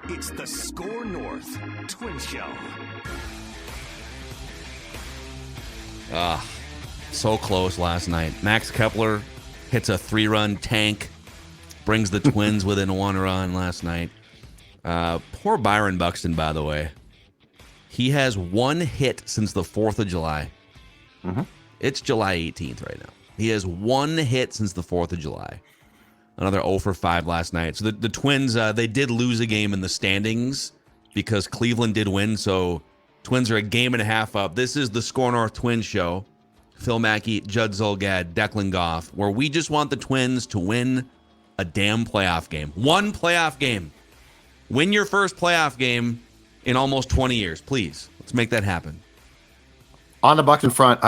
It's the Score North Twin Show. So close last night. Max Kepler hits a 3-run tank, brings the Twins within 1 run last night. Poor Byron Buxton, by the way. He has 1 hit since the 4th of July. Mm-hmm. It's July 18th right now. He has 1 hit since the 4th of July. Another 0 for 5 last night. So the Twins, they did lose a game in the standings because Cleveland did win. So Twins are a game and a half up. This is the Score North Twins show. Phil Mackey, Judd Zulgad, Declan Goff, where we just want the Twins to win a damn playoff game. 1 playoff game. Win your first playoff game in almost 20 years. Please, let's make that happen. On the Buxton front,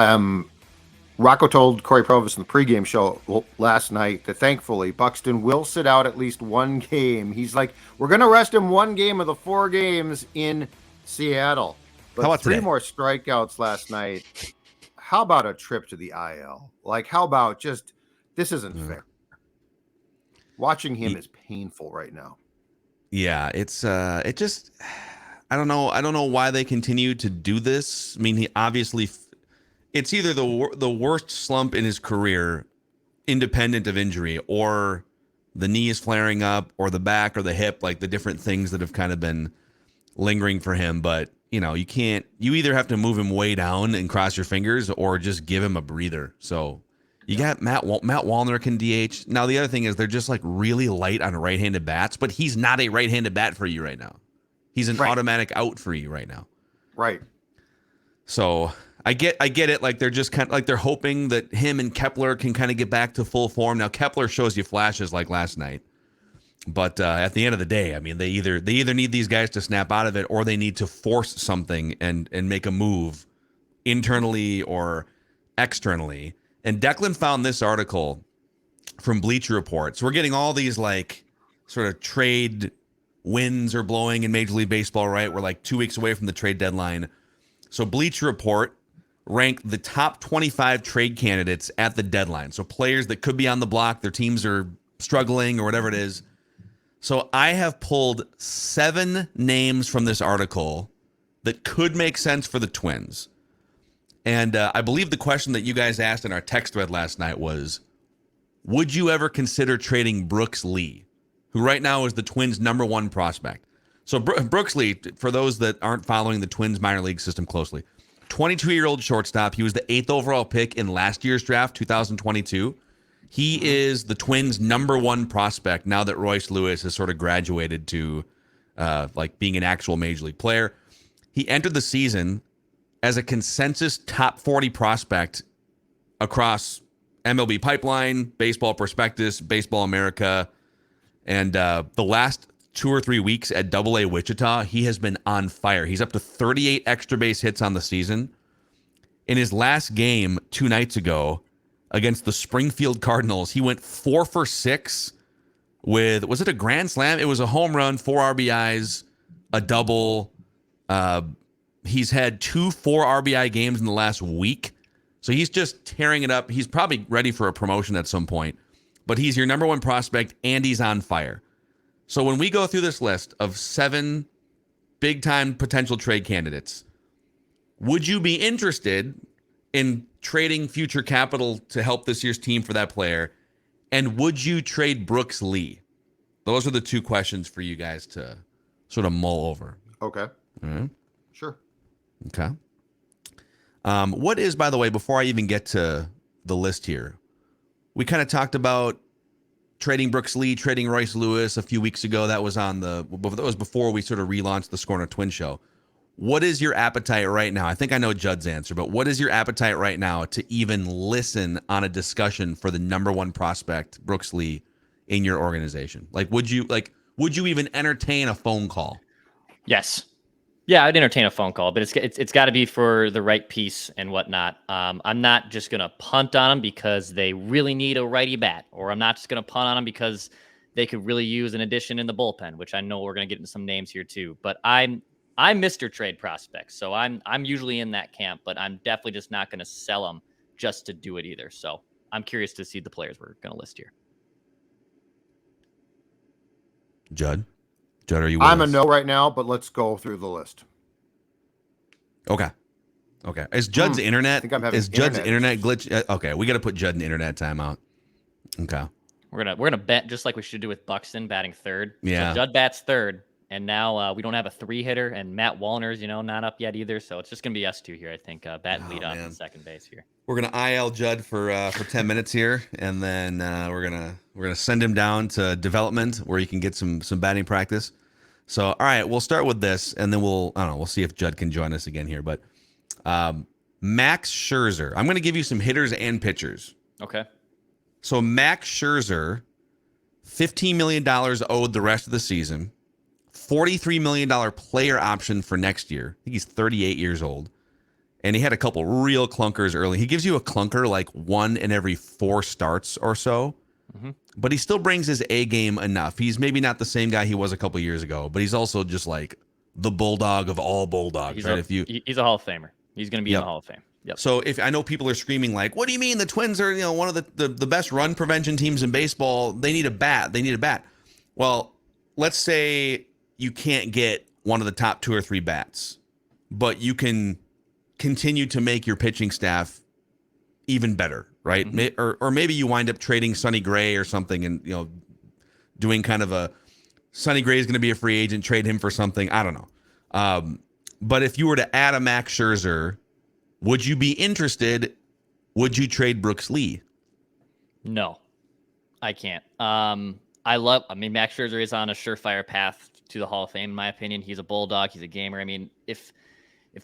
Rocco told Corey Provis in the pregame show last night that thankfully Buxton will sit out at least 1 game. He's like, we're going to rest him 1 game of the 4 games in Seattle. But how about 3 today? more strikeouts last night. How about a trip to the IL? Like, how about just, this isn't fair. Watching him is painful right now. Yeah, it's it just, I don't know why they continue to do this. I mean, he obviously, it's either the worst slump in his career, independent of injury, or the knee is flaring up, or the back, or the hip, like the different things that have kind of been lingering for him. But you either have to move him way down and cross your fingers, or just give him a breather. So you got Matt Wallner can DH. Now the other thing is they're just like really light on right-handed bats, but he's not a right-handed bat for you right now. He's an automatic out for you right now. Right. So I get it. Like they're just kind of like they're hoping that him and Kepler can kind of get back to full form. Now Kepler shows you flashes like last night, but at the end of the day, I mean, they either need these guys to snap out of it, or they need to force something and make a move internally or externally. And Declan found this article from Bleacher Report. So we're getting all these like sort of trade winds are blowing in Major League Baseball, right? We're like 2 weeks away from the trade deadline. So Bleacher Report ranked the top 25 trade candidates at the deadline. So players that could be on the block, their teams are struggling or whatever it is. So I have pulled 7 names from this article that could make sense for the Twins. And I believe the question that you guys asked in our text thread last night was, would you ever consider trading Brooks Lee, who right now is the Twins' #1 prospect? So Brooks Lee, for those that aren't following the Twins minor league system closely, 22-year-old shortstop. He was the 8th overall pick in last year's draft, 2022. He is the Twins' #1 prospect now that Royce Lewis has sort of graduated to like being an actual major league player. He entered the season as a consensus top 40 prospect across MLB Pipeline, Baseball Prospectus, Baseball America, and the last 2 or 3 weeks at AA Wichita, he has been on fire. He's up to 38 extra base hits on the season. In his last game 2 nights ago against the Springfield Cardinals, he went 4 for 6 with, was it a grand slam? It was a home run, 4 RBIs, a double. He's had 2 4 RBI games in the last week. So he's just tearing it up. He's probably ready for a promotion at some point. But he's your #1 prospect, and he's on fire. So when we go through this list of 7 big-time potential trade candidates, would you be interested in trading future capital to help this year's team for that player? And would you trade Brooks Lee? Those are the 2 questions for you guys to sort of mull over. Okay. All right. Sure. Okay. What is, by the way, before I even get to the list here, we kind of talked about trading Brooks Lee, trading Royce Lewis a few weeks ago. That was before we sort of relaunched the Score North Twin Show. What is your appetite right now? I think I know Judd's answer, but what is your appetite right now to even listen on a discussion for the #1 prospect, Brooks Lee, in your organization? Would you even entertain a phone call? Yes. Yeah, I'd entertain a phone call, but it's got to be for the right piece and whatnot. I'm not just going to punt on them because they really need a righty bat, or I'm not just going to punt on them because they could really use an addition in the bullpen, which I know we're going to get into some names here too. But I'm Mr. Trade Prospects, so I'm usually in that camp, but I'm definitely just not going to sell them just to do it either. So I'm curious to see the players we're going to list here. Judd, are you with I'm a us? no right now, but let's go through the list. Okay. Is Judd's internet? I think I'm having Is Judd's internet internet glitch? Okay, we got to put Judd in internet timeout. Okay. We're gonna bet just like we should do with Buxton batting third. Yeah. So Judd bats third, and now we don't have a 3-hitter, and Matt Wallner's not up yet either. So it's just gonna be us two here, I think. Bat and lead off in second base here. We're gonna IL Judd for 10 minutes here, and then we're gonna send him down to development where he can get some batting practice. So all right, we'll start with this, and then we'll see if Judd can join us again here. But Max Scherzer, I'm gonna give you some hitters and pitchers. Okay. So Max Scherzer, $15 million owed the rest of the season, $43 million player option for next year. I think he's 38 years old. And he had a couple real clunkers early. He gives you a clunker like 1 in every 4 starts or so. Mm-hmm. But he still brings his A game enough. He's maybe not the same guy he was a couple years ago, but he's also just like the bulldog of all bulldogs. He's right? He's a Hall of Famer. He's going to be in the Hall of Fame. Yep. So if I know people are screaming like, what do you mean the Twins are one of the best run prevention teams in baseball? They need a bat. Well, let's say you can't get one of the top 2 or 3 bats, but you can continue to make your pitching staff even better, right? Mm-hmm. Or maybe you wind up trading Sonny Gray or something, and doing kind of a Sonny Gray is going to be a free agent, trade him for something. I don't know. But if you were to add a Max Scherzer, would you be interested? Would you trade Brooks Lee? No, I can't. Max Scherzer is on a surefire path to the Hall of Fame, in my opinion. He's a bulldog. He's a gamer. I mean, if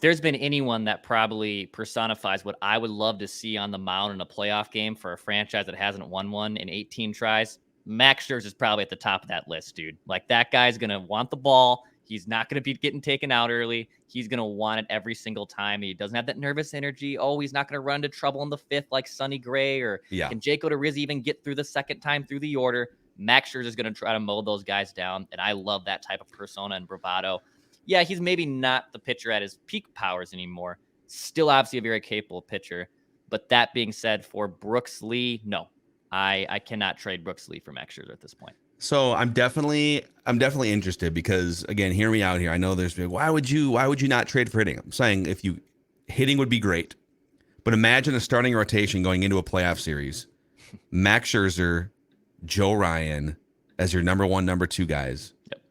there's been anyone that probably personifies what I would love to see on the mound in a playoff game for a franchise that hasn't won one in 18 tries, Max Scherzer is probably at the top of that list, dude. Like, that guy's going to want the ball. He's not going to be getting taken out early. He's going to want it every single time. He doesn't have that nervous energy. Oh, he's not going to run into trouble in the 5th like Sonny Gray, or can Jake Odorizzi even get through the second time through the order? Max Scherzer is going to try to mow those guys down, and I love that type of persona and bravado. Yeah, he's maybe not the pitcher at his peak powers anymore. Still obviously a very capable pitcher. But that being said, for Brooks Lee, no. I cannot trade Brooks Lee for Max Scherzer at this point. So I'm definitely interested because, again, hear me out here. I know there's why would you not trade for hitting? I'm saying hitting would be great, but imagine a starting rotation going into a playoff series. Max Scherzer, Joe Ryan as your number 1, number 2 guys. Yep.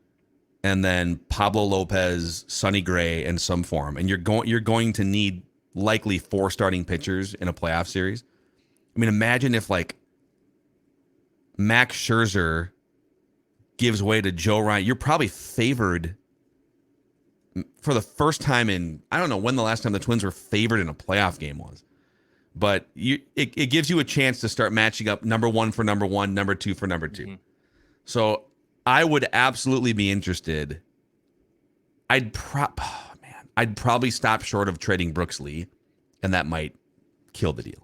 And then Pablo Lopez, Sonny Gray in some form. And you're going to need likely 4 starting pitchers in a playoff series. I mean, imagine if like Max Scherzer gives way to Joe Ryan. You're probably favored for the first time in, I don't know when the last time the Twins were favored in a playoff game was. But it gives you a chance to start matching up number 1 for number 1, number 2 for number 2. Mm-hmm. So I would absolutely be interested. I'd probably stop short of trading Brooks Lee, and that might kill the deal.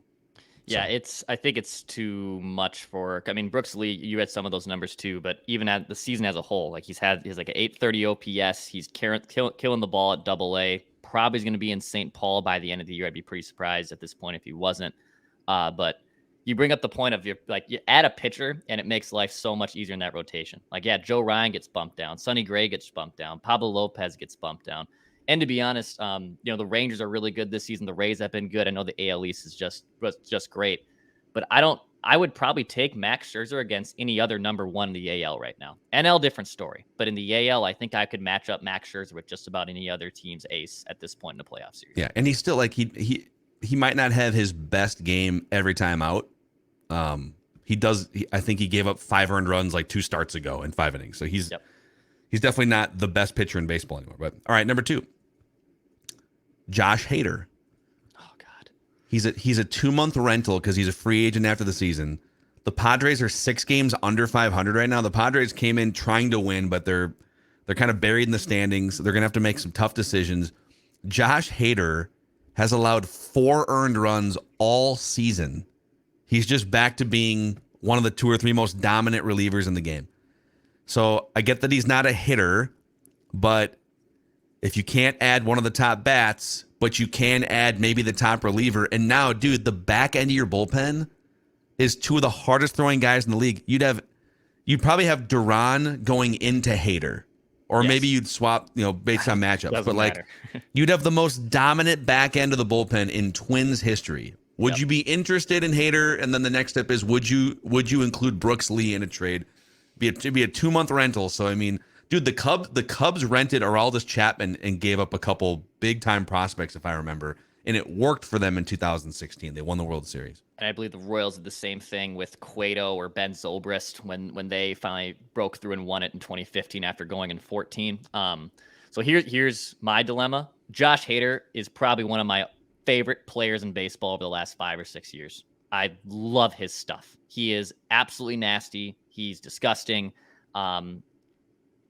Yeah, I think it's too much for. I mean, Brooks Lee, you had some of those numbers too, but even at the season as a whole, like he's like an 830 OPS. He's killing the ball at AA. Probably is going to be in St. Paul by the end of the year. I'd be pretty surprised at this point if he wasn't. But you bring up the point of you add a pitcher and it makes life so much easier in that rotation. Like, yeah, Joe Ryan gets bumped down, Sonny Gray gets bumped down, Pablo Lopez gets bumped down. And to be honest, the Rangers are really good this season. The Rays have been good. I know the AL East was just great, but I would probably take Max Scherzer against any other number 1 in the AL right now. NL, different story, but in the AL, I think I could match up Max Scherzer with just about any other team's ace at this point in the playoff series. Yeah, and he's still like he might not have his best game every time out. He does. I think he gave up 5 earned runs like 2 starts ago in 5 innings. So he's definitely not the best pitcher in baseball anymore. But all right, number 2. Josh Hader. Oh God. He's a 2-month rental because he's a free agent after the season. The Padres are 6 games under 500 right now. The Padres came in trying to win, but they're kind of buried in the standings. They're going to have to make some tough decisions. Josh Hader has allowed 4 earned runs all season. He's just back to being one of the 2 or 3 most dominant relievers in the game. So I get that he's not a hitter, but if you can't add one of the top bats, but you can add maybe the top reliever, and now, dude, the back end of your bullpen is 2 of the hardest throwing guys in the league. You'd have you'd probably have Duran going into Hader. Or maybe you'd swap, based on matchups. Doesn't But matter. you'd have the most dominant back end of the bullpen in Twins history. Would you be interested in Hader? And then the next step is, would you include Brooks Lee in a trade? It'd be a 2-month rental. So I mean, dude, the Cubs rented Aroldis Chapman and gave up a couple big time prospects, if I remember, and it worked for them in 2016. They won the World Series. And I believe the Royals did the same thing with Cueto or Ben Zobrist when they finally broke through and won it in 2015 after going in 14. So here's my dilemma. Josh Hader is probably one of my favorite players in baseball over the last 5 or 6 years. I love his stuff. He is absolutely nasty. He's disgusting. And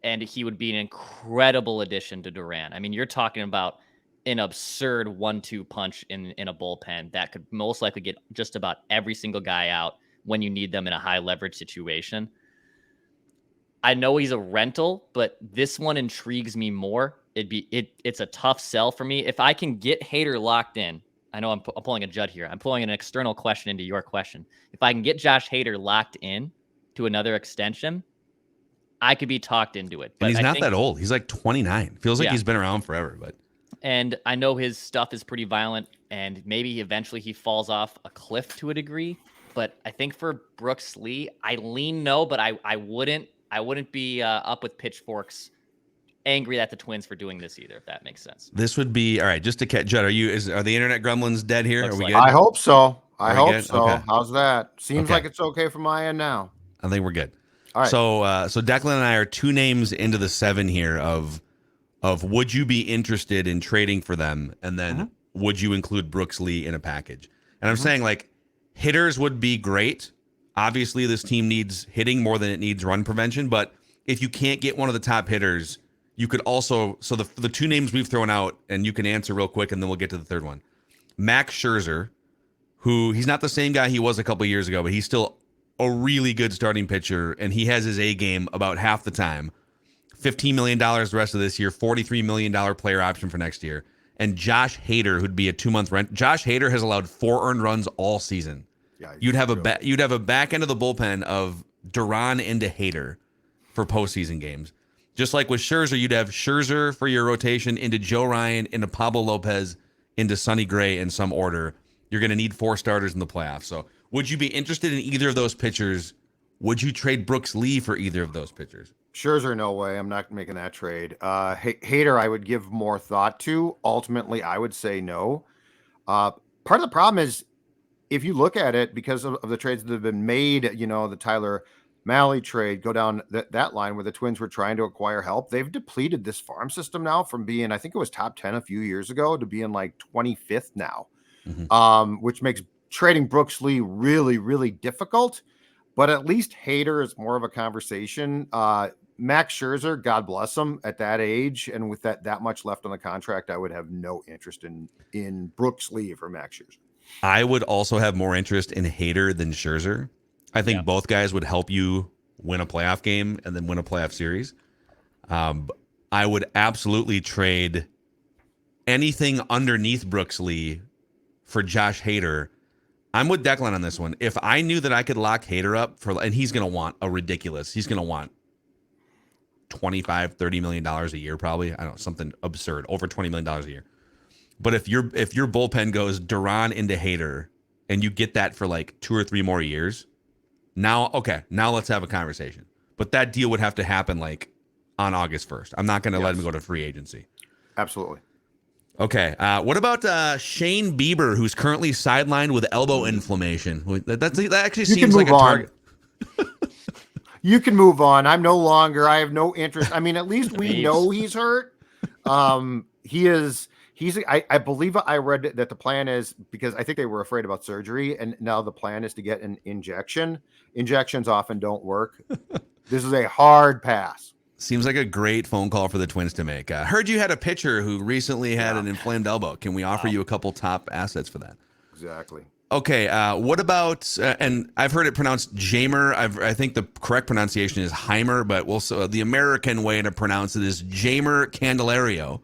he would be an incredible addition to Duran. I mean, you're talking about an absurd 1-2 punch in a bullpen that could most likely get just about every single guy out when you need them in a high leverage situation. I know he's a rental, but this one intrigues me more. It's a tough sell for me. If I can get Hader locked in, I know I'm pulling a Judd here. I'm pulling an external question into your question. If I can get Josh Hader locked in to another extension, I could be talked into it. But and he's not that old. He's like 29. Feels like he's been around forever, but. And I know his stuff is pretty violent, and maybe eventually he falls off a cliff to a degree. But I think for Brooks Lee, I lean no, but I wouldn't be up with pitchforks, angry at the Twins for doing this either, if that makes sense. This would be all right. Just to catch Judd, are the internet gremlins dead here? Are we good? I hope so. I hope good? so. Okay. How's that? Seems like it's okay from my end now. I think we're good. All right. So Declan and I are 2 names into the 7 here of would you be interested in trading for them, and then would you include Brooks Lee in a package? And I'm saying, like, hitters would be great. Obviously, this team needs hitting more than it needs run prevention, but if you can't get one of the top hitters, you could also, so the 2 names we've thrown out, and you can answer real quick, and then we'll get to the third one. Max Scherzer, who he's not the same guy he was a couple years ago, but he's still a really good starting pitcher, and he has his A game about half the time. $15 million the rest of this year, $43 million player option for next year. And Josh Hader, who'd be a 2-month rent. Josh Hader has allowed 4 earned runs all season. Yeah, you'd have a back end of the bullpen of Duran into Hader for postseason games. Just like with Scherzer, you'd have Scherzer for your rotation into Joe Ryan, into Pablo Lopez, into Sonny Gray in some order. You're going to need 4 starters in the playoffs. So would you be interested in either of those pitchers? Would you trade Brooks Lee for either of those pitchers? Scherzer, no way. I'm not making that trade. Hader, I would give more thought to. Ultimately, I would say no. Part of the problem is, if you look at it, because of the trades that have been made, the Tyler Mahle trade, go down that line where the Twins were trying to acquire help. They've depleted this farm system now from being, I think it was top 10 a few years ago, to being like 25th now, which makes trading Brooks Lee really, really difficult. But at least Hader is more of a conversation. Max Scherzer, God bless him, at that age and with that much left on the contract, I would have no interest in Brooks Lee for Max Scherzer. I would also have more interest in Hader than Scherzer. I think both guys would help you win a playoff game and then win a playoff series. I would absolutely trade anything underneath Brooks Lee for Josh Hader. I'm with Declan on this one. If I knew that I could lock Hader up and he's going to want he's going to want $25-30 million a year, probably. I don't know, something absurd, over $20 million a year. But if your bullpen goes Duran into Hader and you get that for like 2 or 3 more years, now let's have a conversation. But that deal would have to happen like on August 1st. I'm not going to let him go to free agency. Absolutely. Okay. What about Shane Bieber, who's currently sidelined with elbow inflammation? That actually seems like a target. You can move on. I have no interest. I mean, at least we know he's hurt. I believe I read that the plan is, because I think they were afraid about surgery, and now the plan is to get an injection. Injections often don't work. This is a hard pass. Seems like a great phone call for the Twins to make. Heard you had a pitcher who recently had an inflamed elbow. Can we offer you a couple top assets for that? Exactly. Okay, what about, and I've heard it pronounced Jeimer. I think the correct pronunciation is Jeimer, but the American way to pronounce it is Jeimer Candelario.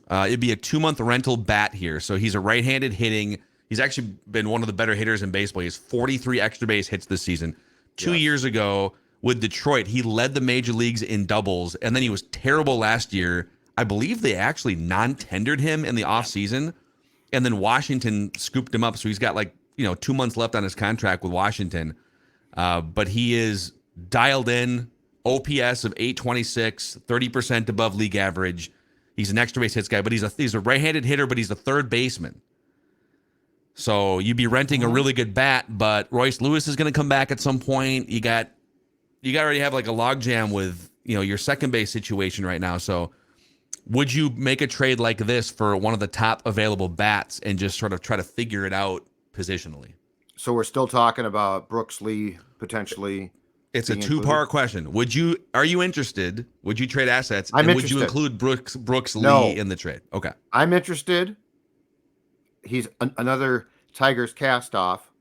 It'd be a 2-month rental bat here. So he's a right-handed hitting. He's actually been one of the better hitters in baseball. He has 43 extra base hits this season. 2 years ago with Detroit. He led the major leagues in doubles, and then he was terrible last year. I believe they actually non-tendered him in the offseason, and then Washington scooped him up. So he's got 2 months left on his contract with Washington. But he is dialed in, OPS of 826, 30% above league average. He's an extra base hits guy, but he's a right-handed hitter, but he's a third baseman. So you'd be renting a really good bat, but Royce Lewis is going to come back at some point. You got already have like a logjam with your second base situation right now. So would you make a trade like this for one of the top available bats and just sort of try to figure it out positionally? So we're still talking about Brooks Lee potentially. It's a two-part question. Are you interested? Would you trade assets? I'm interested. Would you include Brooks Lee in the trade? Okay. I'm interested. He's another Tigers cast off,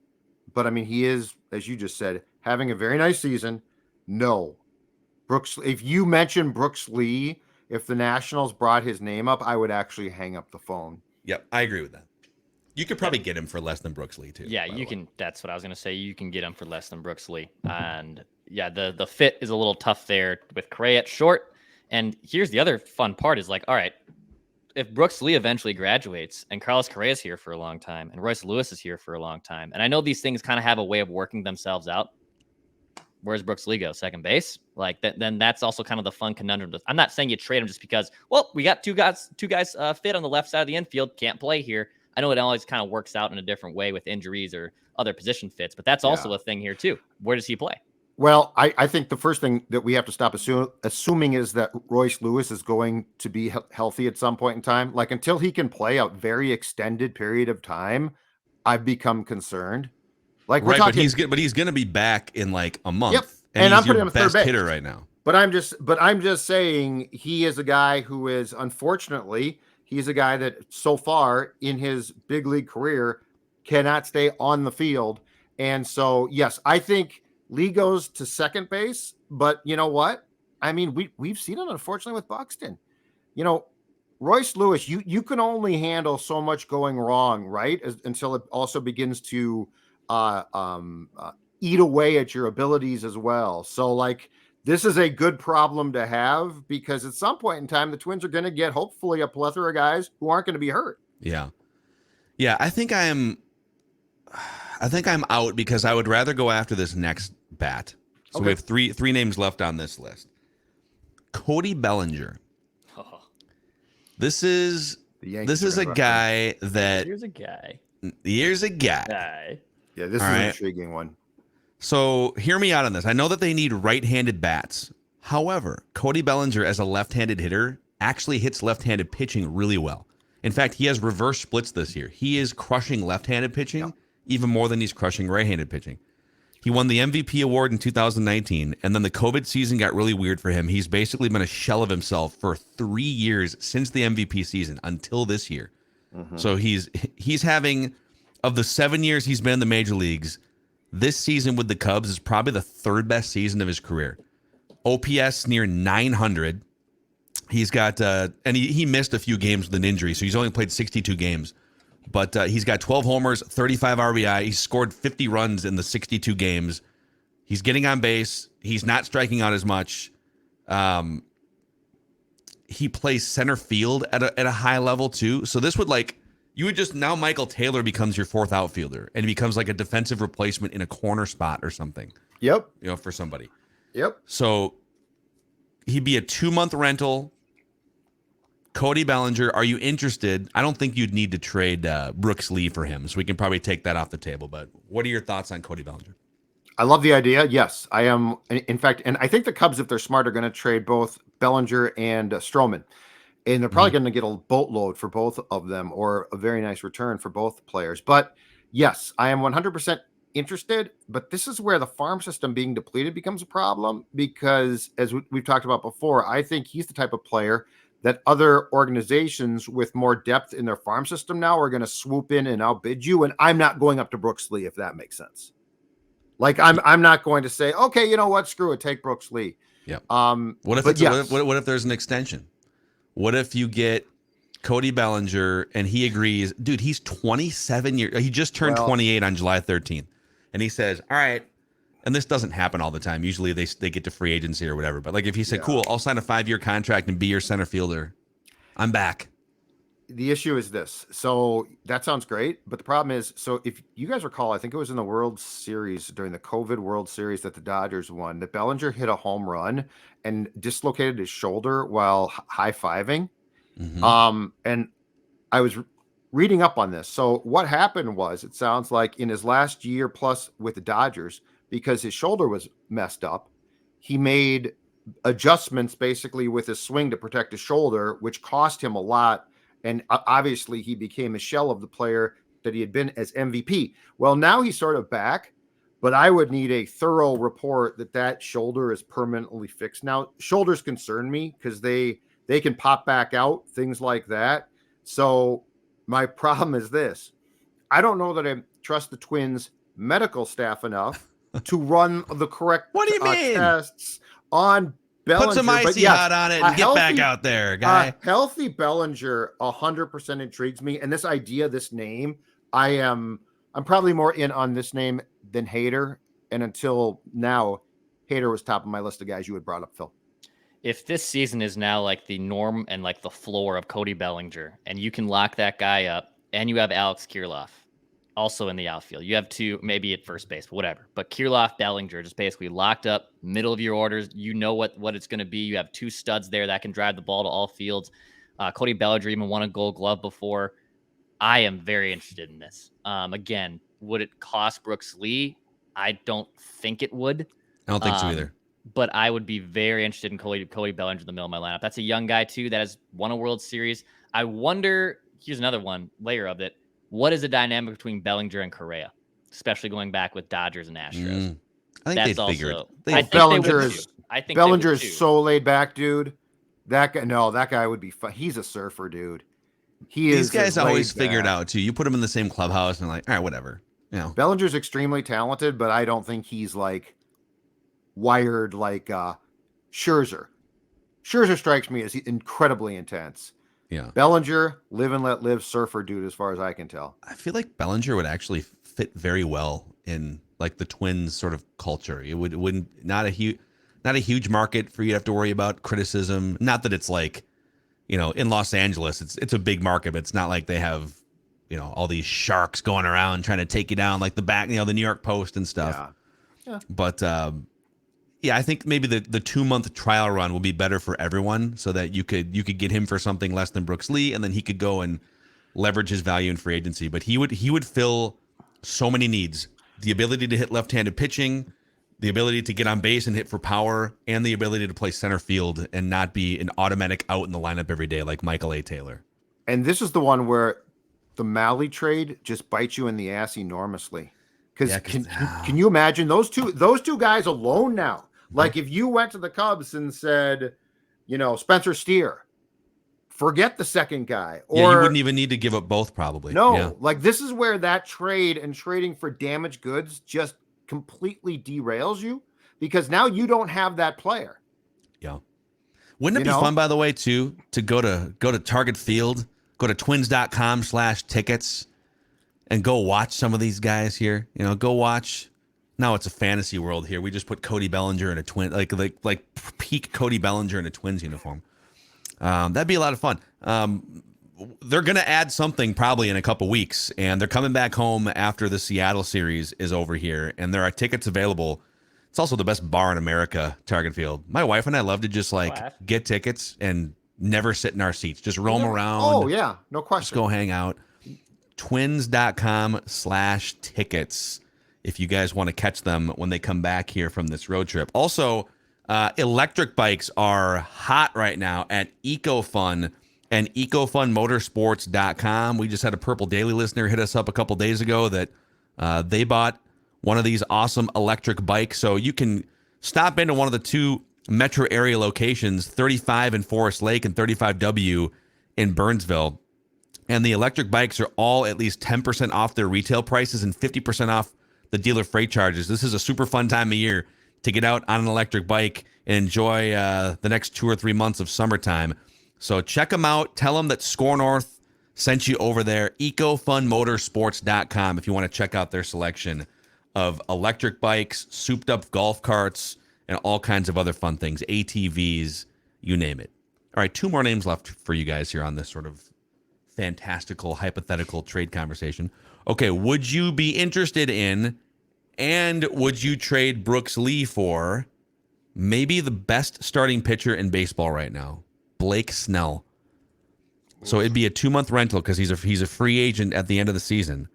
but I mean, he is, as you just said, having a very nice season. No. Brooks, if you mention Brooks Lee, if the Nationals brought his name up, I would actually hang up the phone. Yep, I agree with that. You could probably get him for less than Brooks Lee, too. Yeah, you can. That's what I was going to say. You can get him for less than Brooks Lee. And yeah, the fit is a little tough there with Correa at short. And here's the other fun part is all right, if Brooks Lee eventually graduates and Carlos Correa is here for a long time and Royce Lewis is here for a long time, and I know these things kind of have a way of working themselves out. Where's Brooks Lee go? Second base? Then that's also kind of the fun conundrum. I'm not saying you trade him just because, we got two guys fit on the left side of the infield, can't play here. I know it always kind of works out in a different way with injuries or other position fits, but that's also a thing here too. Where does he play? Well, I think the first thing that we have to stop assuming is that Royce Lewis is going to be healthy at some point in time. Until he can play a very extended period of time, I've become concerned. Right, but he's going to be back in a month. Yep. And I'm he's putting your him third best base. hitter right now. But I'm just saying he is a guy who is, unfortunately, he's a guy that so far in his big league career cannot stay on the field. And so, yes, I think Lee goes to second base, but you know what? I mean, we've seen it, unfortunately, with Buxton. Royce Lewis, you can only handle so much going wrong, right? Until it also begins to eat away at your abilities as well. So this is a good problem to have because at some point in time, the Twins are going to get hopefully a plethora of guys who aren't going to be hurt. Yeah. Yeah. I think I'm out because I would rather go after this next bat. So we have three names left on this list. Cody Bellinger. Oh. This is a guy that Here's a guy. Yeah, this is an intriguing one. So hear me out on this. I know that they need right-handed bats. However, Cody Bellinger as a left-handed hitter actually hits left-handed pitching really well. In fact, he has reverse splits this year. He is crushing left-handed pitching even more than he's crushing right-handed pitching. He won the MVP award in 2019, and then the COVID season got really weird for him. He's basically been a shell of himself for 3 years since the MVP season until this year. Mm-hmm. So he's having, of the 7 years he's been in the major leagues, this season with the Cubs is probably the third best season of his career. OPS near 900. He's got, and he missed a few games with an injury, so he's only played 62 games. But he's got 12 homers, 35 RBI. He's scored 50 runs in the 62 games. He's getting on base. He's not striking out as much. He plays center field at a high level too. So this would now Michael Taylor becomes your fourth outfielder and he becomes like a defensive replacement in a corner spot or something. Yep. For somebody. Yep. So he'd be a 2-month rental. Cody Bellinger, are you interested? I don't think you'd need to trade Brooks Lee for him, so we can probably take that off the table. But what are your thoughts on Cody Bellinger? I love the idea. Yes, I am. In fact, and I think the Cubs, if they're smart, are going to trade both Bellinger and Stroman. And they're probably going to get a boatload for both of them or a very nice return for both players. But yes, I am 100% interested. But this is where the farm system being depleted becomes a problem because, as we've talked about before, I think he's the type of player that other organizations with more depth in their farm system now are going to swoop in and outbid you. And I'm not going up to Brooks Lee, if that makes sense. I'm not going to say, okay, you know what? Screw it. Take Brooks Lee. Yeah. What if there's an extension? What if you get Cody Bellinger and he agrees, dude, he's 27 years. He just turned 28 on July 13th. And he says, all right, and this doesn't happen all the time. Usually they get to free agency or whatever. But like if he said, cool, I'll sign a 5-year contract and be your center fielder, I'm back. The issue is this. So that sounds great. But the problem is, so if you guys recall, I think it was in the World Series during the COVID World Series that the Dodgers won, that Bellinger hit a home run and dislocated his shoulder while high-fiving. And I was reading up on this. So what happened was, it sounds like in his last year plus with the Dodgers, because his shoulder was messed up, he made adjustments basically with his swing to protect his shoulder, which cost him a lot. And obviously he became a shell of the player that he had been as MVP. Well, now he's sort of back, but I would need a thorough report that shoulder is permanently fixed. Now, shoulders concern me because they can pop back out, things like that. So my problem is this. I don't know that I trust the Twins medical staff enough to run the correct tests on Bellinger. Put some icy hot on it and get back out there, guy. Healthy Bellinger 100% intrigues me. And this idea, this name, I'm probably more in on this name than Hader. And until now, Hader was top of my list of guys you had brought up, Phil. If this season is now like the norm and like the floor of Cody Bellinger, and you can lock that guy up, and you have Alex Kirilloff also in the outfield. You have two, maybe at first base, but whatever. But Kirilloff, Bellinger, just basically locked up, middle of your orders. You know what it's going to be. You have two studs there that can drive the ball to all fields. Cody Bellinger even won a Gold Glove before. I am very interested in this. Again, would it cost Brooks Lee? I don't think it would. I don't think so either. But I would be very interested in Cody Bellinger in the middle of my lineup. That's a young guy, too, that has won a World Series. I wonder, here's another layer of it. What is the dynamic between Bellinger and Correa, especially going back with Dodgers and Astros? I think they'd figure it. I think Bellinger is so laid back, dude. That guy would be fun. He's a surfer, dude. These guys always figure it out, too. You put them in the same clubhouse and like, all right, whatever. You know. Bellinger's extremely talented, but I don't think he's like wired like Scherzer. Scherzer strikes me as incredibly intense. Yeah. Bellinger, live and let live, surfer dude, as far as I can tell. I feel like Bellinger would actually fit very well in like the Twins sort of culture. It wouldn't not a huge market for you to have to worry about criticism. Not that it's like, you know, in Los Angeles, it's a big market, but it's not like they have, you know, all these sharks going around trying to take you down like the New York Post and stuff. Yeah. But yeah, I think maybe the 2-month trial run will be better for everyone, so that you could get him for something less than Brooks Lee, and then he could go and leverage his value in free agency. But he would fill so many needs: the ability to hit left-handed pitching, the ability to get on base and hit for power, and the ability to play center field and not be an automatic out in the lineup every day like Michael A. Taylor. And this is the one where the Malley trade just bites you in the ass enormously. Because can you imagine those two guys alone now? Like if you went to the Cubs and said, you know, Spencer Steer, forget the second guy. Or you wouldn't even need to give up both probably. No, like this is where that trade and trading for damaged goods just completely derails you, because now you don't have that player. Yeah. Wouldn't it be fun, by the way, too, to go to Target Field, go to twins.com/tickets and go watch some of these guys here? You know, go watch. Now it's a fantasy world here. We just put Cody Bellinger in a twin, like peak Cody Bellinger in a Twins uniform. That'd be a lot of fun. They're going to add something probably in a couple weeks, and they're coming back home after the Seattle series is over here, and there are tickets available. It's also the best bar in America, Target Field. My wife and I love to just get tickets and never sit in our seats. Just roam around. Oh, yeah. No question. Just go hang out. Twins.com/tickets. If you guys want to catch them when they come back here from this road trip. Also, electric bikes are hot right now at EcoFun and EcoFunMotorsports.com. We just had a Purple Daily listener hit us up a couple days ago that they bought one of these awesome electric bikes. So you can stop into one of the two metro area locations, 35 in Forest Lake and 35W in Burnsville. And the electric bikes are all at least 10% off their retail prices and 50% off the dealer freight charges. This is a super fun time of year to get out on an electric bike and enjoy the next 2 or 3 months of summertime. So check them out. Tell them that Score North sent you over there. EcoFunMotorsports.com if you want to check out their selection of electric bikes, souped up golf carts, and all kinds of other fun things, ATVs, you name it. All right, 2 more names left for you guys here on this sort of fantastical, hypothetical trade conversation. Okay, would you be interested in and would you trade Brooks Lee for maybe the best starting pitcher in baseball right now, Blake Snell? So it'd be a 2-month rental because he's a free agent at the end of the season.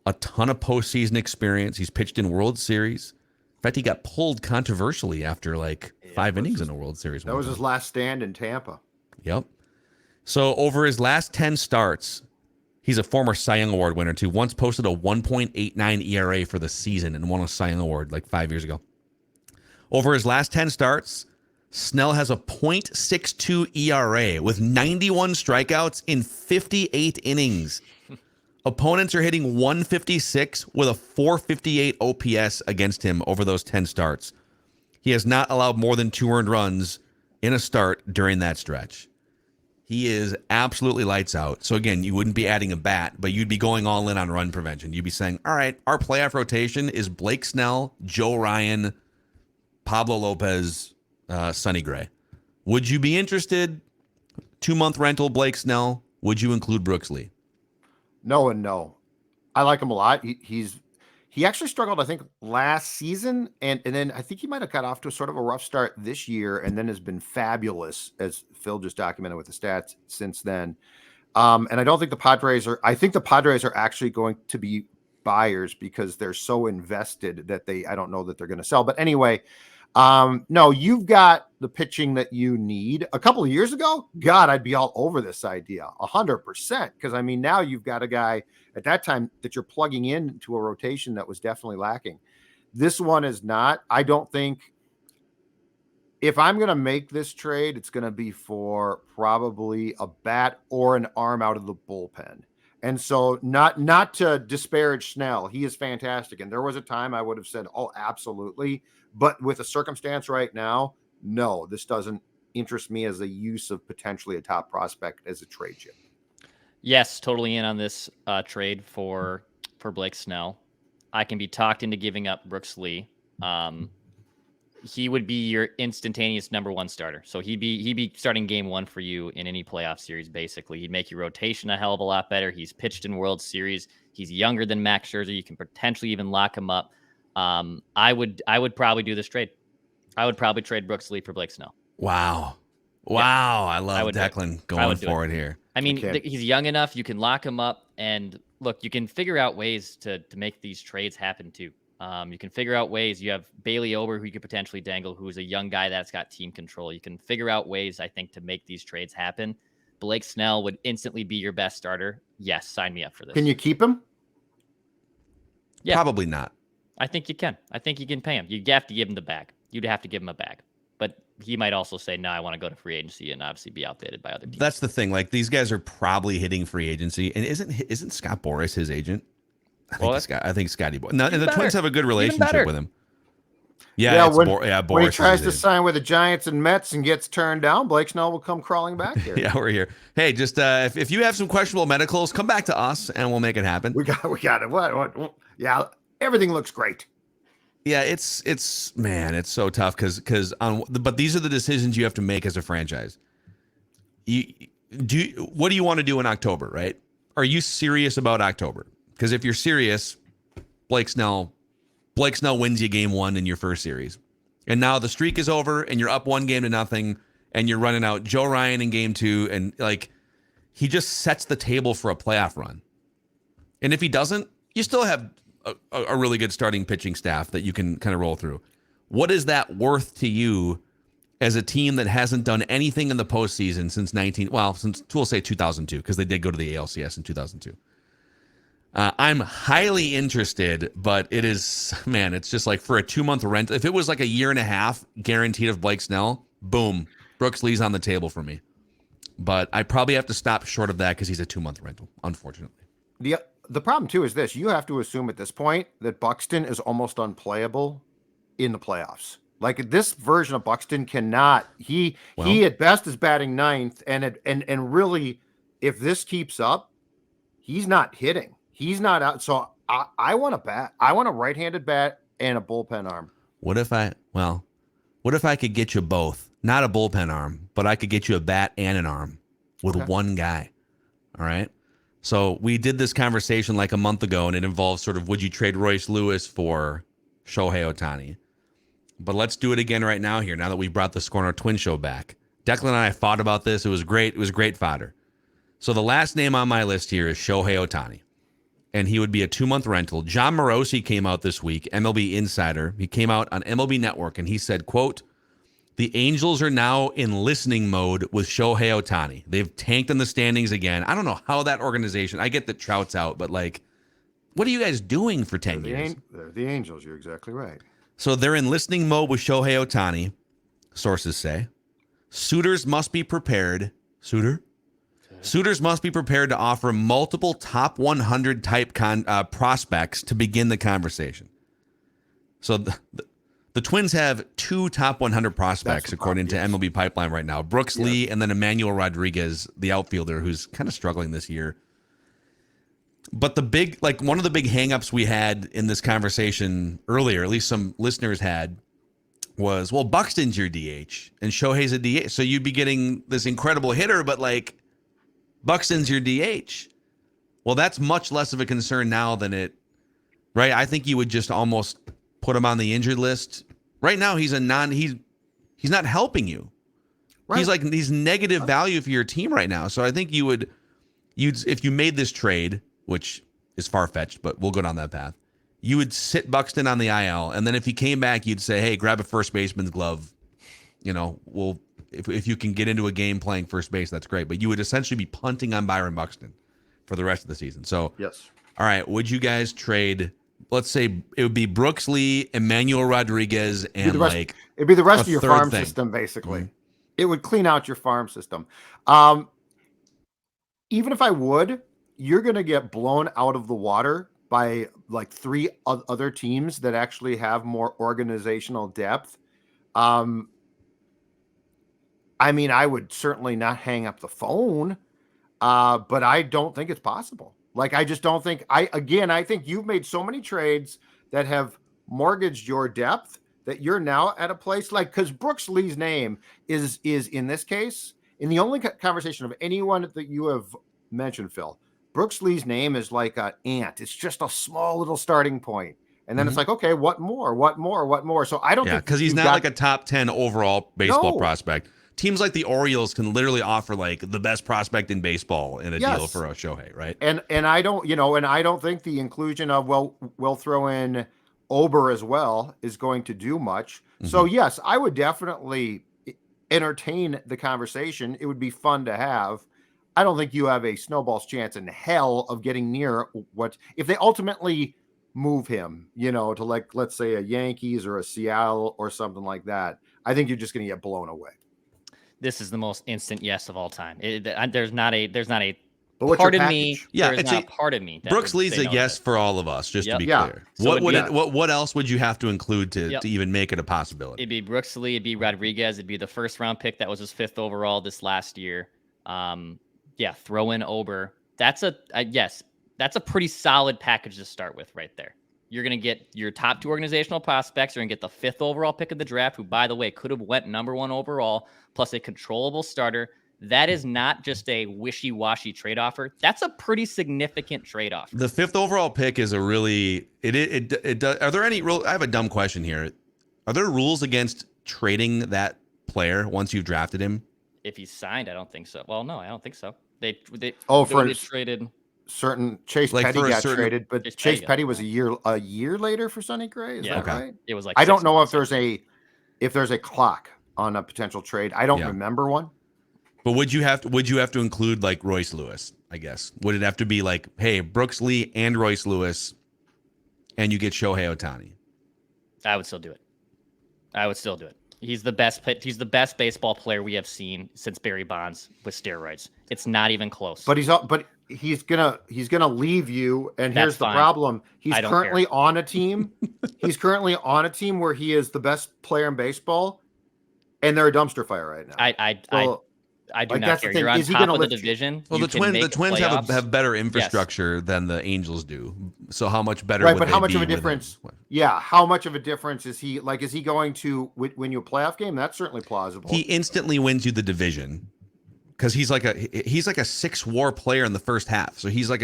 A ton of postseason experience. He's pitched in World Series. In fact, he got pulled controversially after 5 innings in a World Series. That was his last stand in Tampa. Yep. So over his last 10 starts, he's a former Cy Young Award winner too. Once posted a 1.89 ERA for the season and won a Cy Young Award 5 years ago. Over his last 10 starts, Snell has a .62 ERA with 91 strikeouts in 58 innings. Opponents are hitting 156 with a 458 OPS against him over those 10 starts. He has not allowed more than 2 earned runs in a start during that stretch. He is absolutely lights out. So again, you wouldn't be adding a bat, but you'd be going all in on run prevention. You'd be saying, all right, our playoff rotation is Blake Snell, Joe Ryan, Pablo Lopez, Sonny Gray. Would you be interested? 2-month rental, Blake Snell. Would you include Brooks Lee? No and no. I like him a lot. He actually struggled, I think, last season, and then I think he might have got off to a sort of a rough start this year, and then has been fabulous, as Phil just documented with the stats since then. And I don't think the Padres are. I think the Padres are actually going to be buyers because they're so invested that I don't know that they're going to sell. But anyway, no, you've got the pitching that you need. A couple of years ago, God, I'd be all over this idea 100%. Because I mean, now you've got a guy at that time that you're plugging into a rotation that was definitely lacking. This one is not. I don't think if I'm going to make this trade, it's going to be for probably a bat or an arm out of the bullpen. And so not to disparage Snell. He is fantastic. And there was a time I would have said, oh, absolutely. But with the circumstance right now, no, this doesn't interest me as a use of potentially a top prospect as a trade chip. Yes, totally in on this trade for Blake Snell. I can be talked into giving up Brooks Lee. He would be your instantaneous number 1 starter. So he'd be starting game 1 for you in any playoff series. Basically, he'd make your rotation a hell of a lot better. He's pitched in World Series. He's younger than Max Scherzer. You can potentially even lock him up. I would probably do this trade. I would probably trade Brooks Lee for Blake Snell. Wow. Yeah. I love Declan going for it here. I mean, he's young enough. You can lock him up, and look, you can figure out ways to make these trades happen too. You can figure out ways. You have Bailey Ober, who you could potentially dangle, who's a young guy that's got team control. You can figure out ways, I think, to make these trades happen. Blake Snell would instantly be your best starter. Yes, sign me up for this. Can you keep him? Yeah. Probably not. I think you can. I think you can pay him. You'd have to give him the bag. You'd have to give him a bag. But he might also say, no, I want to go to free agency and obviously be outbid by other teams. That's the thing. These guys are probably hitting free agency. And isn't Scott Boras his agent? I think Scotty Boras. No, and the Twins have a good relationship with him. When Boras he tries to sign with the Giants and Mets and gets turned down, Blake Snell will come crawling back here. Yeah, we're here. Hey, just if you have some questionable medicals, come back to us and we'll make it happen. We got it. What? Yeah, everything looks great. Yeah, it's so tough but these are the decisions you have to make as a franchise. What do you want to do in October, right? Are you serious about October? Because if you're serious, Blake Snell wins you game 1 in your first series. And now the streak is over and you're up 1-0 and you're running out Joe Ryan in game 2. And he just sets the table for a playoff run. And if he doesn't, you still have a really good starting pitching staff that you can kind of roll through. What is that worth to you as a team that hasn't done anything in the postseason since we'll say 2002, because they did go to the ALCS in 2002. I'm highly interested, but it is, it's just for a 2-month rent. If it was a year and a half guaranteed of Blake Snell, boom, Brooks Lee's on the table for me. But I probably have to stop short of that because he's a 2-month rental, unfortunately. The problem too is this: you have to assume at this point that Buxton is almost unplayable in the playoffs. This version of Buxton cannot. He at best is batting 9th, and really, if this keeps up, he's not hitting. He's not out. So I want a bat. I want a right-handed bat and a bullpen arm. What if I could get you both? Not a bullpen arm, but I could get you a bat and an arm with one guy. All right. So we did this conversation like a month ago, and it involves sort of, would you trade Royce Lewis for Shohei Ohtani? But let's do it again right now here, now that we brought the Score North Twin Show back. Declan and I fought about this. It was great. It was great fodder. So the last name on my list here is Shohei Ohtani, and he would be a 2-month rental. John Morosi came out this week, MLB Insider. He came out on MLB Network, and he said, quote, "The Angels are now in listening mode with Shohei Ohtani. They've tanked in the standings again." I don't know how that organization, I get that Trout's out, but like, what are you guys doing for 10 years? They're the Angels. You're exactly right. So they're in listening mode with Shohei Ohtani, sources say. Suitors must be prepared. Suitors must be prepared to offer multiple top 100 type prospects to begin the conversation. So the Twins have 2 top 100 prospects, according to MLB Pipeline right now. Brooks Lee and then Emmanuel Rodriguez, the outfielder, who's kind of struggling this year. But one of the big hangups we had in this conversation earlier, at least some listeners had, was, well, Buxton's your DH and Shohei's a DH. So you'd be getting this incredible hitter, but like Buxton's your DH. Well, that's much less of a concern now than it, right? I think you would just almost put him on the injured list. Right now, he's not helping you. Right. He's negative value for your team right now. So I think you'd if you made this trade, which is far-fetched, but we'll go down that path, you would sit Buxton on the IL, and then if he came back, you'd say, hey, grab a first baseman's glove. If you can get into a game playing first base, that's great. But you would essentially be punting on Byron Buxton for the rest of the season. So, yes. All right, would you guys trade, let's say it would be Brooks Lee, Emmanuel Rodriguez, and it'd be the rest of your farm system, basically. Mm-hmm. It would clean out your farm system. Even if I would, you're going to get blown out of the water by like 3 other teams that actually have more organizational depth. I mean, I would certainly not hang up the phone, but I don't think it's possible. Like, I just don't think I think you've made so many trades that have mortgaged your depth that you're now at a place like, because Brooks Lee's name is in this case, in the only conversation of anyone that you have mentioned, Phil, Brooks Lee's name is like an ant. It's just a small little starting point. And then it's like, okay, what more? So I don't think, because he's not like a top 10 overall baseball prospect. Teams like the Orioles can literally offer like the best prospect in baseball in a deal for a Shohei, right? And I don't think the inclusion of we'll throw in Ober as well is going to do much. Mm-hmm. So yes, I would definitely entertain the conversation. It would be fun to have. I don't think you have a snowball's chance in hell of getting near what if they ultimately move him, to like, let's say a Yankees or a Seattle or something like that. I think you're just going to get blown away. This is the most instant yes of all time. There's not a but part of me. Yeah, it's not a part of me. Brooks Lee's a yes for all of us, just to be clear. So what else would you have to include to even make it a possibility? It'd be Brooks Lee, it'd be Rodriguez, it'd be the 1st round pick that was his 5th overall this last year. Throw in Ober. That's a pretty solid package to start with right there. You're going to get your top 2 organizational prospects. You're going to get the 5th overall pick of the draft, who, by the way, could have went number 1 overall, plus a controllable starter. That is not just a wishy-washy trade offer. That's a pretty significant trade offer. The 5th overall pick is a really it does. Are there any I have a dumb question here. Are there rules against trading that player once you've drafted him? If he's signed, I don't think so. Well, no, I don't think so. They traded certain Chase Petty got traded, but Chase Petty was a year later for Sonny Gray. Is that right? It was like I don't know if there's a clock on a potential trade. I don't remember one. But would you have to include like Royce Lewis? I guess would it have to be like, hey, Brooks Lee and Royce Lewis, and you get Shohei Ohtani? I would still do it. He's the best baseball player we have seen since Barry Bonds with steroids. It's not even close. But he's gonna leave you. And here's the problem: he's currently on a team. He's currently on a team where he is the best player in baseball, and they're a dumpster fire right now. I do Like, not that's the care. thing. You're on Is he top gonna of the lift you? division. Well, You the can make Twins playoffs. have better infrastructure than the Angels do. So how much better Right, would but they how much be of a with him? difference? Yeah, how much of a difference is he? Like, is he going to win you a playoff game? That's certainly plausible. He instantly wins you the division because he's like a 6 WAR player in the first half. So he's like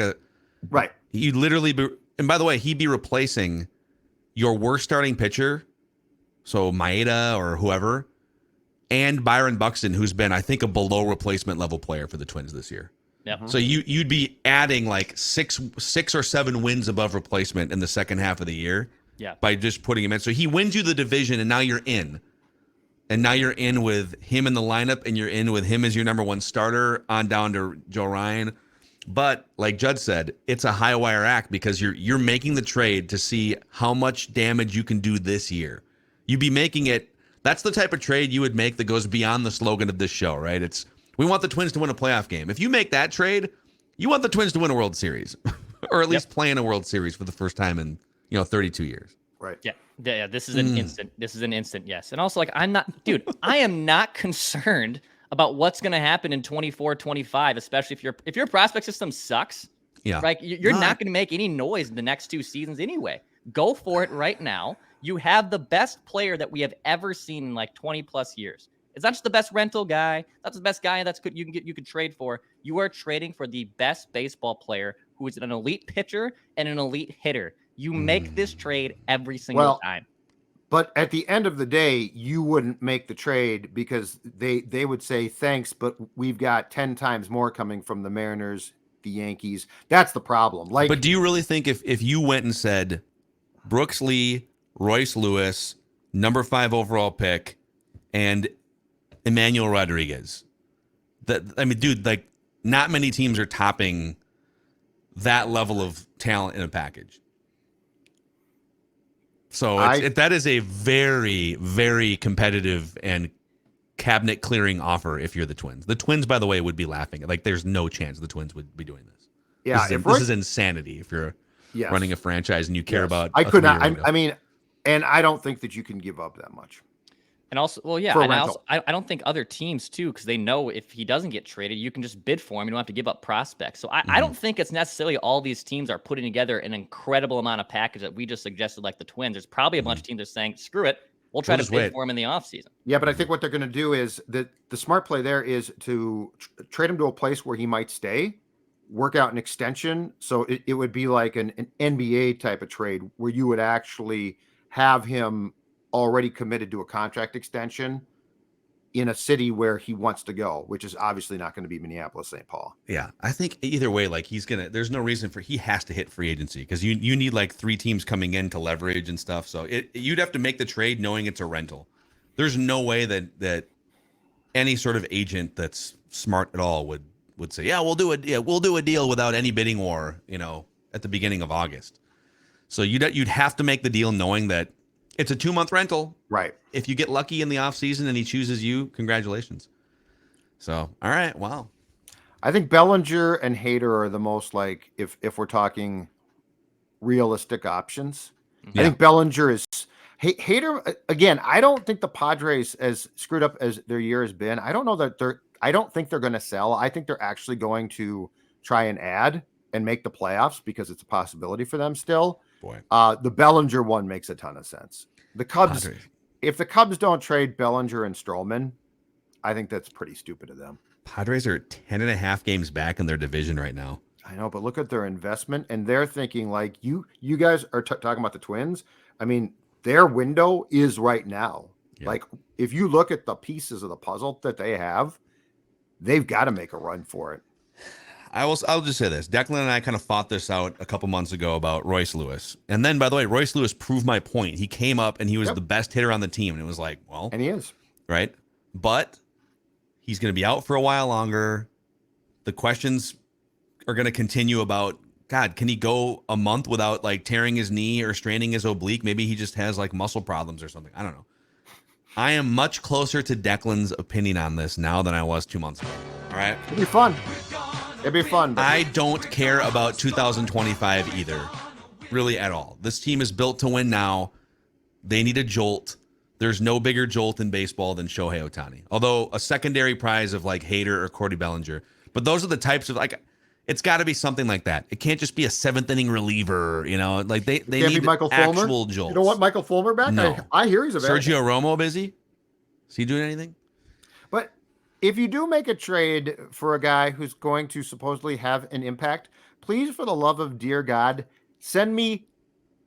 right. you literally be, and by the way, he'd be replacing your worst starting pitcher, so Maeda or whoever, and Byron Buxton, who's been, I think, a below replacement level player for the Twins this year. Yep. So you'd be adding like six or 7 wins above replacement in the second half of the year. Yeah. By just putting him in. So he wins you the division, and now you're in. And now you're in with him in the lineup, and you're in with him as your number 1 starter on down to Joe Ryan. But like Judd said, it's a high wire act because you're making the trade to see how much damage you can do this year. You'd be making it. That's the type of trade you would make that goes beyond the slogan of this show, right? It's we want the Twins to win a playoff game. If you make that trade, you want the Twins to win a World Series, or at least play in a World Series for the first time in 32 years. Right. Yeah. This is an instant. This is an instant yes. And also, like, I am not concerned about what's going to happen in 24, 25, especially if your prospect system sucks. Yeah. Right. You're not going to make any noise in the next 2 seasons anyway. Go for it right now. You have the best player that we have ever seen in like 20 plus years. It's not just the best rental guy. That's the best guy that's good. You could trade for. You are trading for the best baseball player who is an elite pitcher and an elite hitter. You make this trade every single time. But at the end of the day, you wouldn't make the trade because they would say thanks, but we've got 10 times more coming from the Mariners, the Yankees. That's the problem. Like, but do you really think if you went and said Brooks Lee, Royce Lewis, number 5 overall pick, and Emmanuel Rodriguez, dude, like, not many teams are topping that level of talent in a package. So that is a very, very competitive and cabinet clearing offer if you're the Twins. The Twins, by the way, would be laughing. Like, there's no chance the Twins would be doing this. Yeah, this is insanity if you're running a franchise and you care about. I could not. I mean, and I don't think that you can give up that much. And also, well, yeah, and I don't think other teams too, because they know if he doesn't get traded, you can just bid for him. You don't have to give up prospects. So I don't think it's necessarily all these teams are putting together an incredible amount of package that we just suggested, like the Twins. There's probably a bunch of teams that are saying, screw it, we'll try to bid for him in the offseason. Yeah, but I think what they're going to do is that the smart play there is to trade him to a place where he might stay, work out an extension. So it would be like an NBA type of trade where you would actually have him already committed to a contract extension in a city where he wants to go, which is obviously not going to be Minneapolis, St. Paul. Yeah, I think either way, like, there's no reason he has to hit free agency because you need like 3 teams coming in to leverage and stuff. So you'd have to make the trade knowing it's a rental. There's no way that any sort of agent that's smart at all would say, we'll do a deal without any bidding war, at the beginning of August. So you'd have to make the deal knowing that it's a 2-month rental. Right. If you get lucky in the offseason and he chooses you, congratulations. So, all right. Wow. I think Bellinger and Hader are the most, like, if we're talking realistic options. Yeah. I think Bellinger is Hader. Again, I don't think the Padres, as screwed up as their year has been, I don't think they're going to sell. I think they're actually going to try and add and make the playoffs because it's a possibility for them still. Boy. The Bellinger one makes a ton of sense. The Cubs, if the Cubs don't trade Bellinger and Stroman, I think that's pretty stupid of them. Padres are 10.5 games back in their division right now. I know, but look at their investment, and they're thinking like you guys are talking about the Twins. I mean, their window is right now. Yeah. Like, if you look at the pieces of the puzzle that they have, they've got to make a run for it. I'll just say this. Declan and I kind of fought this out a couple months ago about Royce Lewis. And then, by the way, Royce Lewis proved my point. He came up and he was the best hitter on the team. And it was like, well. And he is. Right? But he's going to be out for a while longer. The questions are going to continue about, God, can he go a month without like tearing his knee or straining his oblique? Maybe he just has like muscle problems or something. I don't know. I am much closer to Declan's opinion on this now than I was 2 months ago. All right? It'll be fun. It'd be fun. But I don't care about 2025 either, really at all. This team is built to win now. They need a jolt. there's no bigger jolt in baseball than Shohei Ohtani. Although a secondary prize of like Hader or Cody Bellinger. But those are the types of like, it's got to be something like that. It can't just be a 7th inning reliever, you know. Like they need Michael actual Fulmer. jolts. You don't want Michael Fulmer back? No. I hear he's available. Sergio Romo busy? Is he doing anything? But if you do make a trade for a guy who's going to supposedly have an impact, please, for the love of dear God, send me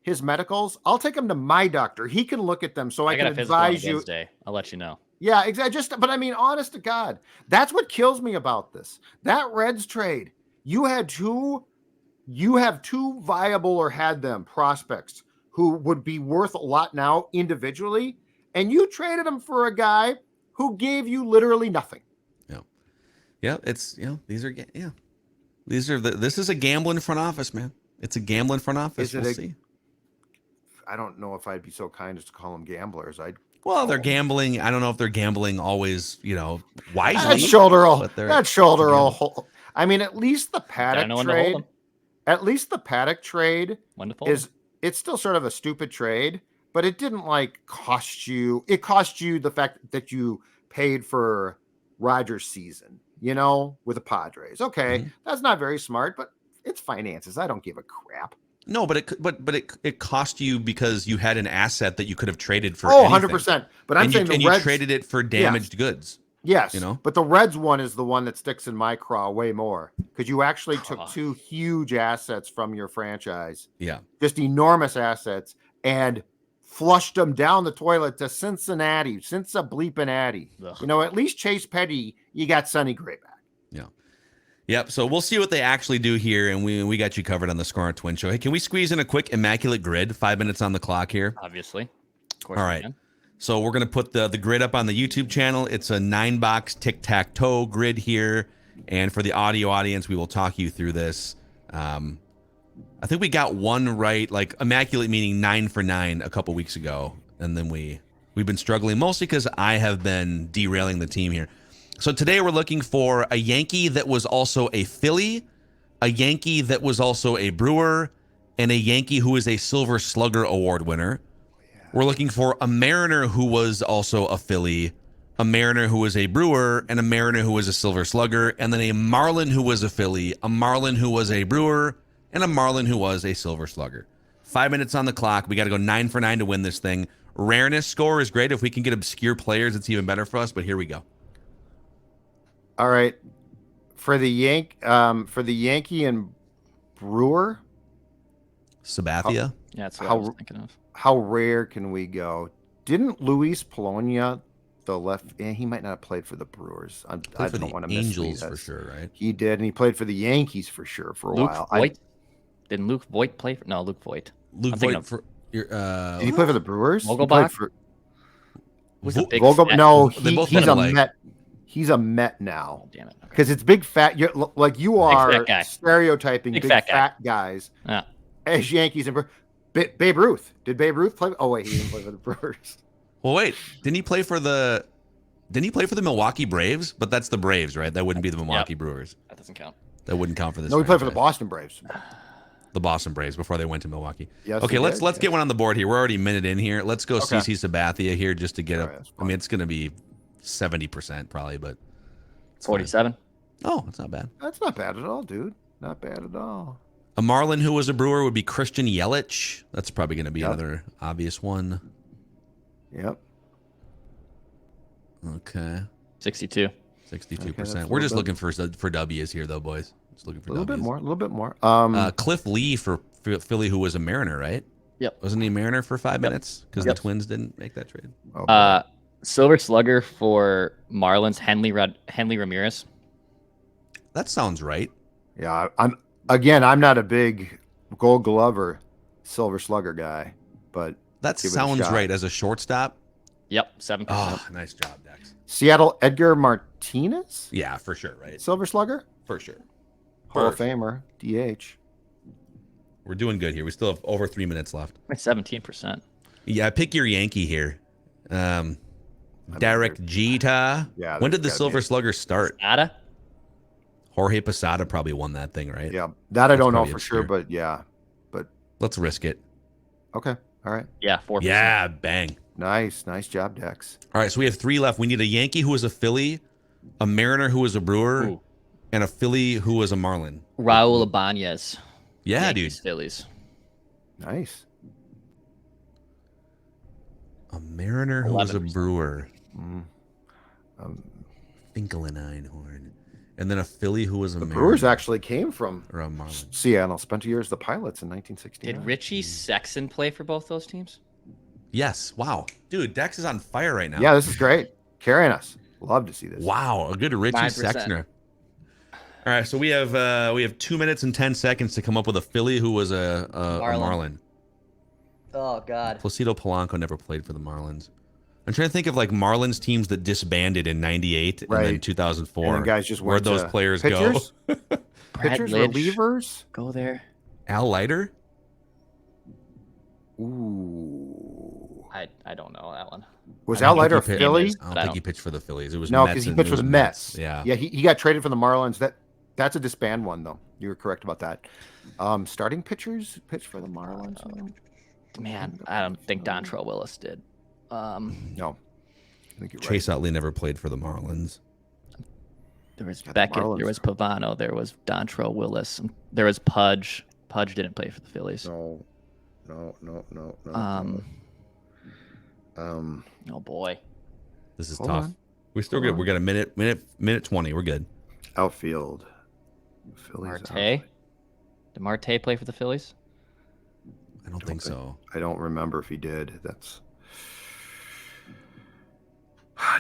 his medicals. I'll take him to my doctor. He can look at them so I can advise you. Wednesday. I'll let you know. Yeah, exactly. But I mean, honest to God, that's what kills me about this. That Reds trade, you have two viable or had them prospects who would be worth a lot now individually, and you traded them for a guy who gave you literally nothing. Yeah, it's this is a gambling front office, man. It's a gambling front office. We'll see. I don't know if I'd be so kind as to call them gamblers. They're gambling. I don't know if they're gambling always, wisely. That shoulder roll. I mean, at least the Paddock trade. At least the Paddock trade it's still sort of a stupid trade, but it didn't cost you. It cost you the fact that you paid for Rogers' season, with the Padres. Okay, that's not very smart, but it's finances. I don't give a crap. No, but it cost you because you had an asset that you could have traded for. 100%. But I'm saying you traded it for damaged goods. Yes, but the Reds one is the one that sticks in my craw way more because you actually took two huge assets from your franchise. Yeah, just enormous assets and flushed them down the toilet to Cincinnati, Cincy-bleepin-atty. At least Chase Petty, you got Sonny Gray back. Yeah. Yep. So we'll see what they actually do here, and we got you covered on the Score on Twin Show. Hey, can we squeeze in a quick Immaculate grid? 5 minutes on the clock here. Obviously. Of course. All right. So we're going to put the grid up on the YouTube channel. It's a 9-box tic-tac-toe grid here. And for the audio audience, we will talk you through this. I think we got one right, Immaculate meaning 9 for 9 a couple weeks ago. And then we've been struggling mostly because I have been derailing the team here. So today we're looking for a Yankee that was also a Philly, a Yankee that was also a Brewer, and a Yankee who is a Silver Slugger Award winner. We're looking for a Mariner who was also a Philly, a Mariner who was a Brewer, and a Mariner who was a Silver Slugger, and then a Marlin who was a Philly, a Marlin who was a Brewer, and a Marlin who was a Silver Slugger. 5 minutes on the clock. We got to go 9 for 9 to win this thing. Rareness score is great. If we can get obscure players, it's even better for us, but here we go. All right. For the Yankee and Brewer, Sabathia. Yeah, that's what I was thinking of. How rare can we go? Didn't Luis Polonia, the left, he might not have played for the Brewers. I don't want to Angels for sure, right? He did, and he played for the Yankees for sure for a while. Didn't Luke Voigt play for? No, Luke Voigt. Luke Voigt for did he play for the Brewers? Vogelbach? No, he's a Met. He's a Met now. Oh, damn it. Because it's big fat. You are stereotyping big fat guys as Yankees and Babe Ruth. Did Babe Ruth play? Oh wait, he didn't play for the Brewers. Well, wait. Didn't he play for the Milwaukee Braves? But that's the Braves, right? That wouldn't be the Milwaukee Brewers. That doesn't count. That wouldn't count for this. No, he played for the Boston Braves. The Boston Braves before they went to Milwaukee. Yes, okay, let's get one on the board here. We're already a minute in here. Let's go CC Sabathia here just to get up. I mean, it's going to be 70% probably, but 47. Oh, that's not bad. That's not bad at all, dude. Not bad at all. A Marlin who was a Brewer would be Christian Yelich. That's probably going to be another obvious one. Yep. Okay. 62. 62%. We're just looking for W's here, though, boys. Just looking for a little bit more. Cliff Lee for Philly, who was a Mariner, right? Yep. Wasn't he a Mariner for 5 minutes? Because the Twins didn't make that trade. Silver Slugger for Marlins, Henley Ramirez. That sounds right. Yeah, I'm not a big Gold Glove or Silver Slugger guy, but that sounds right as a shortstop. Yep, 7%. Oh, nice job, Dex. Seattle Edgar Martinez? Yeah, for sure, right? Silver Slugger? For sure. Hall of Famer, DH. We're doing good here. We still have over 3 minutes left. 17%. Yeah, pick your Yankee here. Derek Jeter. Yeah. When did the Silver Slugger start? Posada? Jorge Posada probably won that thing, right? Yeah, that I don't know for sure, but yeah. But let's risk it. Okay, all right. Yeah, 4%. Yeah, bang. Nice job, Dex. All right, so we have 3 left. We need a Yankee who is a Philly, a Mariner who is a Brewer, Ooh. and a Philly who is a Marlin. Raul Ibanez. Yeah, Yankees, dude. Phillies. Nice. A Mariner who is a 11%. Brewer. Mm. Finkel and Einhorn. And then a Philly who was a The Mariner. Brewers actually came from Or a Marlin. Seattle. Spent 2 years as the Pilots in 1969. Did Richie Sexson play for both those teams? Yes. Wow. Dude, Dex is on fire right now. Yeah, this is great. Carrying us. Love to see this. Wow. A good Richie 9%. Sexner. All right, so we have 2 minutes and 10 seconds to come up with a Philly who was a Marlin. Oh God. Placido Polanco never played for the Marlins. I'm trying to think of like Marlins teams that disbanded in '98 and then Right. 2004. And then guys just Where'd went those to players pitchers? go? Pitchers, Lidge. relievers. Go there. Al Leiter? Ooh. I don't know that one. Was I Al don't think Leiter he pitched- Philly? I don't I think he don't- pitched for the Phillies. It was No, Mets because he and- pitched it for was the Mets. Yeah. Yeah, he got traded from the Marlins. That's a disband one though. You were correct about that. Starting pitchers pitched for the Marlins. Man, I don't think Dontrell Willis did. No, I think you're right. Chase Utley never played for the Marlins. There was Yeah, the Beckett. Marlins. There was Pavano. There was Dontrell Willis. There was Pudge. Pudge didn't play for the Phillies. No. Oh boy. This is Hold tough. on. We're still Hold good. on. We got a minute 20. We're good. Outfield. Phillies Marte. outfield. Did Marte play for the Phillies? I don't think so. I don't remember if he did. That's.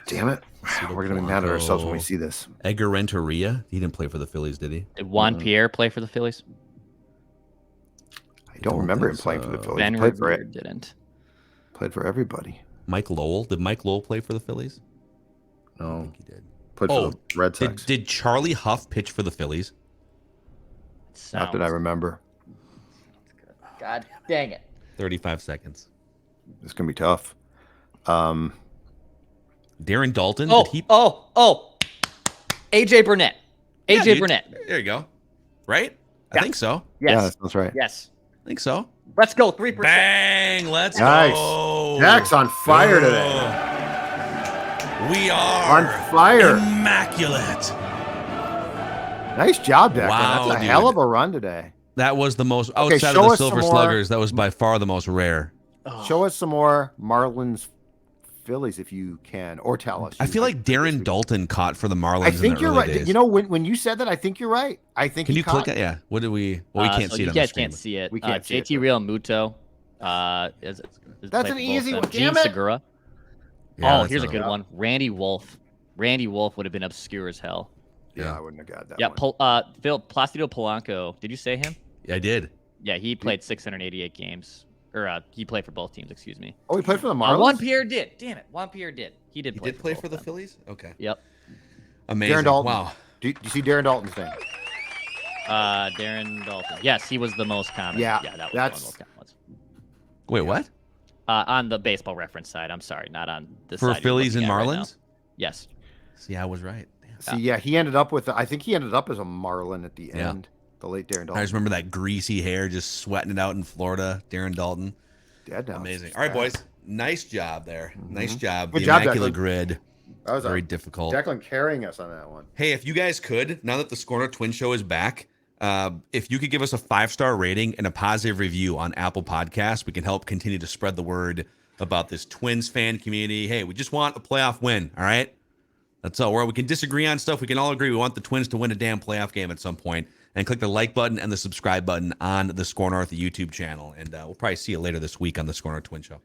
Damn it. We're going to be mad at ourselves when we see this. Edgar Renteria? He didn't play for the Phillies, did he? Did Juan Pierre play for the Phillies? I don't remember him think playing for the so. Phillies. Ben He played for Revere it. didn't. Played for everybody. Mike Lowell? Did Mike Lowell play for the Phillies? I don't No. think he did. Played for the Red Sox. Did Charlie Huff pitch for the Phillies? Not that I remember. God dang it. 35 seconds. It's going to be tough. Darren Dalton? Oh, Did he... AJ Burnett. Yeah, AJ dude. Burnett. There you go. Right? I Yeah. think so. Yeah, Yes. that's right. Yes. I think so. Let's go. 3%. Bang! Let's Nice. go. Jack's on fire today. We are On fire. immaculate. Nice job, Deck. Wow, That's a dude. hell of a run today. That was the most Okay, outside show of the us some Silver more. Sluggers. That was by far the most rare. Show us some more Marlins Phillies if you can, or tell us. I feel like Darren Dalton caught for the Marlins. I think in the you're early right. Days. You know, when you said that, I think you're right. I think Can he you caught. click it? Yeah. What do we? Well, we can't So see it you on the guys screen. can't see it. We can't see it, JT but- Real Muto. That's an easy one. Gene Damn it. Segura. Yeah, Oh, that's here's a not- good one. Randy Wolf. Randy Wolf would have been obscure as hell. Yeah, I wouldn't have got that. Yeah, one. Placido Polanco. Did you say him? I did. Yeah, he played 688 games. Or he played for both teams, excuse me. Oh, he played for the Marlins. Juan Pierre did. Damn it. Juan Pierre did. He did He play did play both for the of them. Phillies. Okay. Yep. Amazing. Darren Dalton. Wow. Do you see Darren Dalton's name? Darren Dalton. Yes, he was the most common. Yeah, that was one of that's- the most common ones. Wait, what? On the baseball reference side. I'm sorry, not on the For side you're Phillies and looking at right now. Marlins? Yes. See, I was right. Damn. See, yeah, he ended up with. I think he ended up as a Marlin at the Yeah. end. The late Darren I Dalton. just remember that greasy hair just sweating it out in Florida. Darren Dalton. Dead now. Amazing. All right, boys. Nice job there. Nice job. Good the job, immaculate Declan. grid. That was Very difficult. Declan carrying us on that one. Hey, if you guys could, now that the Scorner Twin Show is back, if you could give us a 5-star rating and a positive review on Apple Podcasts, we can help continue to spread the word about this Twins fan community. Hey, we just want a playoff win, all right? That's all. Where we can disagree on stuff, we can all agree we want the Twins to win a damn playoff game at some point. And click the like button and the subscribe button on the Score North YouTube channel. And we'll probably see you later this week on the Score North Twin Show.